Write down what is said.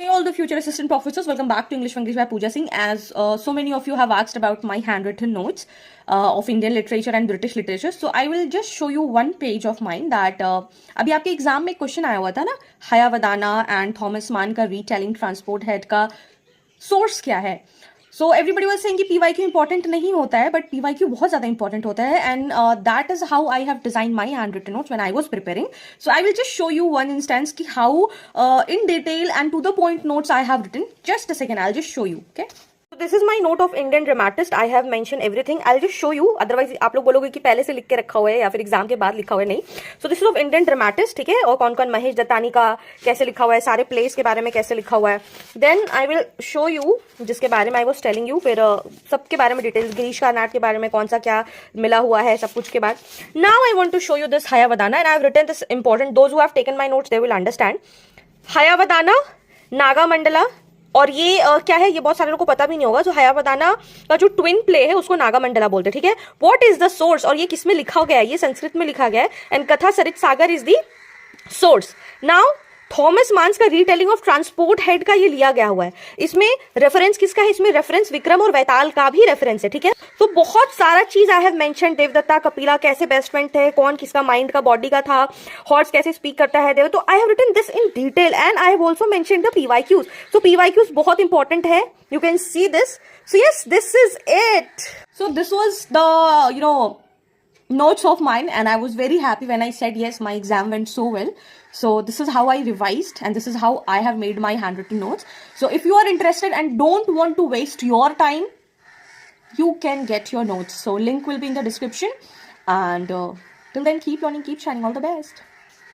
Hey all the future assistant professors, welcome back to English by Pooja Singh. As so many of you have asked about my handwritten notes of Indian literature and British literature, so I will just show you one page of mine that अभी आपके exam में question आया हुआ था ना, हयावदाना and Thomas मान का retelling transport head का सोर्स क्या है. सो एवरीबडी वाज सेइंग कि पीवाईक्यू इंपॉर्टेंट नहीं होता है, बट पीवाईक्यू बहुत ज्यादा इंपॉर्टेंट होता है and that is how I have design my hand written notes when I was preparing. So I will just show you one instance कि how in detail and to the point notes I have written. Just a second, I'll just show you. Okay. So this is my note of Indian dramatist. I have mentioned everything. I'll just show you. Otherwise आप लोग बोलोगे कि पहले से लिख के रखा हुआ है या फिर एग्जाम के बाद लिखा हुआ है. नहीं. So this is of Indian dramatist, ठीक है. और कौन कौन महेश दत्तानी का कैसे लिखा हुआ है, सारे प्लेस के बारे में कैसे लिखा हुआ है. Then I will show you जिसके बारे में I was telling you. फिर सबके बारे में डिटेल्स, गिरीश कार्नाड के बारे में कौन सा क्या मिला हुआ है, सब कुछ के बाद. Now I want to show you this Hayavadana and I have written this important. Those who have taken my notes they will understand. हयावदाना, Nagamandala और ये क्या है, ये बहुत सारे लोगों को पता भी नहीं होगा. जो हयावदाना का जो ट्विन प्ले है उसको नागामंडला बोलते हैं, ठीक है. व्हाट इज द सोर्स, और ये किस में लिखा गया है, ये संस्कृत में लिखा गया है. And Katha Sarit Sagar is the source. Now Thomas Mann's का रीटेलिंग ऑफ ट्रांसपोर्ट हेड का ये लिया गया हुआ है. इसमें रेफरेंस किसका है, इसमें रेफरेंस विक्रम और वैताल का भी रेफरेंस है, ठीक है. तो बहुत सारा चीज I have mention. Devdatta Kapila कैसे बेस्ट फ्रेंड थे, कौन किसका माइंड का बॉडी का था, हॉर्स कैसे स्पीक करता है देव. तो I have written this in detail and I have also mentioned the PYQs. सो पीवाईक्यूज बहुत इंपॉर्टेंट है. You can see this. So yes, this is it. So this was the notes of mine and I was very happy when I said yes, my exam went so well. So this is how I revised and this is how I have made my handwritten notes. So if you are interested and don't want to waste your time, you can get your notes. So link will be in the description and till then keep learning, keep shining. All the best.